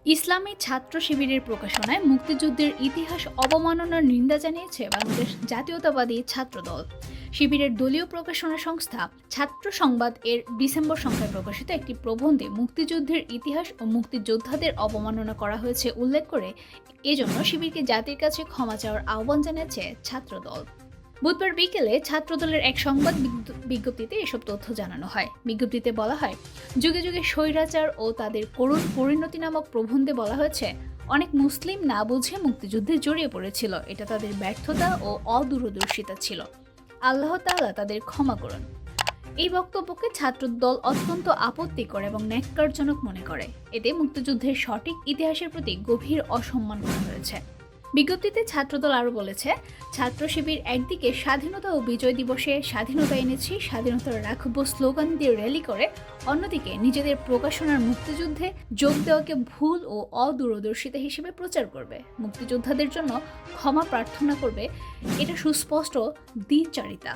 ইসলামী ছাত্র শিবিরের প্রকাশনায় মুক্তিযুদ্ধের ইতিহাস অবমাননার নিন্দা জানিয়েছে বাংলাদেশ জাতীয়তাবাদী ছাত্রদল। শিবিরের দলীয় প্রকাশনা সংস্থা ছাত্র সংবাদ এর ডিসেম্বর সংখ্যায় প্রকাশিত একটি প্রবন্ধে মুক্তিযুদ্ধের ইতিহাস ও মুক্তিযোদ্ধাদের অবমাননা করা হয়েছে উল্লেখ করে এজন্য শিবিরকে জাতির কাছে ক্ষমা চাওয়ার আহ্বান জানিয়েছে ছাত্রদল। বুধবার বিকেলে ছাত্রদলের এক সংবাদ বিজ্ঞপ্তিতে এসব তথ্য জানানো হয়। বিজ্ঞপ্তিতে বলা হয়, যুগে যুগে স্বৈরাচার ও তাদের করুণ পরিণতি নামক প্রবন্ধে বলা হয়েছে, অনেক মুসলিম না বুঝে মুক্তিযুদ্ধে জড়িয়ে পড়েছিল। এটা তাদের ব্যর্থতা ও অদূরদর্শিতা ছিল। আল্লাহ তাআলা তাদের ক্ষমা করুন। এই বক্তব্যকে ছাত্রদল অত্যন্ত আপত্তিকর এবং ন্যাক্কারজনক মনে করে। এতে মুক্তিযুদ্ধের সঠিক ইতিহাসের প্রতি গভীর অসম্মান করা হয়েছে। বিজ্ঞপ্তিতে ছাত্রদল আরও বলেছে, ছাত্র শিবির একদিকে স্বাধীনতা ও বিজয় দিবসে স্বাধীনতা এনেছি, স্বাধীনতা রাখব স্লোগান দিয়ে র্যালি করে, অন্যদিকে নিজেদের প্রকাশনার মুক্তিযুদ্ধে যোগ দেওয়াকে ভুল ও অদূরদর্শিতা হিসেবে প্রচার করবে, মুক্তিযোদ্ধাদের জন্য ক্ষমা প্রার্থনা করবে। এটা সুস্পষ্ট দ্বিচারিতা।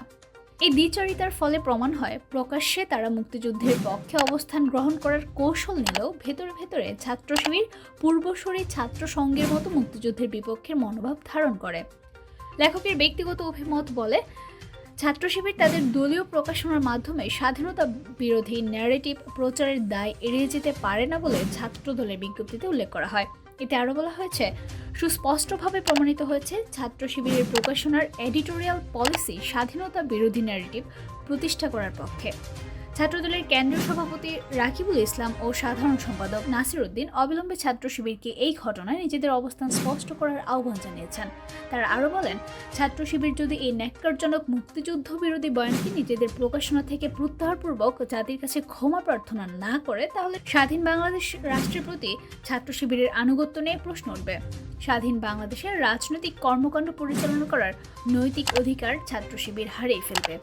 এই দ্বিচারিতার ফলে প্রমাণ হয়, প্রকাশ্যে তারা মুক্তিযুদ্ধের পক্ষে অবস্থান গ্রহণ করার কৌশল নিলেও ভেতরে ভেতরে ছাত্র শিবির পূর্বসূরি ছাত্র সংঘের মতো মুক্তিযুদ্ধের বিপক্ষের মনোভাব ধারণ করে। লেখকের ব্যক্তিগত অভিমত বলে, ছাত্র শিবির তাদের দলীয় প্রকাশনার মাধ্যমে স্বাধীনতা বিরোধী ন্যারেটিভ প্রচারের দায় এড়িয়ে যেতে পারে না বলে ছাত্রদলের বিজ্ঞপ্তিতে উল্লেখ করা হয়। এতে আরও বলা হয়েছে, সুস্পষ্টভাবে প্রমাণিত হয়েছে ছাত্র শিবিরের প্রকাশনার এডিটোরিয়াল পলিসি স্বাধীনতা বিরোধী ন্যারেটিভ প্রতিষ্ঠা করার পক্ষে। ছাত্রদলের কেন্দ্রীয় সভাপতি রাকিবুল ইসলাম ও সাধারণ সম্পাদক নাসির উদ্দিন অবিলম্বে ছাত্র শিবিরকে এই ঘটনায় নিজেদের অবস্থান স্পষ্ট করার আহ্বান জানিয়েছেন। তারা আরও বলেন, ছাত্র শিবির যদি এই ন্যাক্কারজনক মুক্তিযুদ্ধ বিরোধী বয়ানটি নিজেদের প্রকাশনা থেকে প্রত্যাহারপূর্বক জাতির কাছে ক্ষমা প্রার্থনা না করে, তাহলে স্বাধীন বাংলাদেশ রাষ্ট্রের প্রতি ছাত্র শিবিরের আনুগত্য নিয়ে প্রশ্ন উঠবে। স্বাধীন বাংলাদেশের রাজনৈতিক কর্মকাণ্ড পরিচালনা করার নৈতিক অধিকার ছাত্র শিবির হারিয়ে ফেলবে।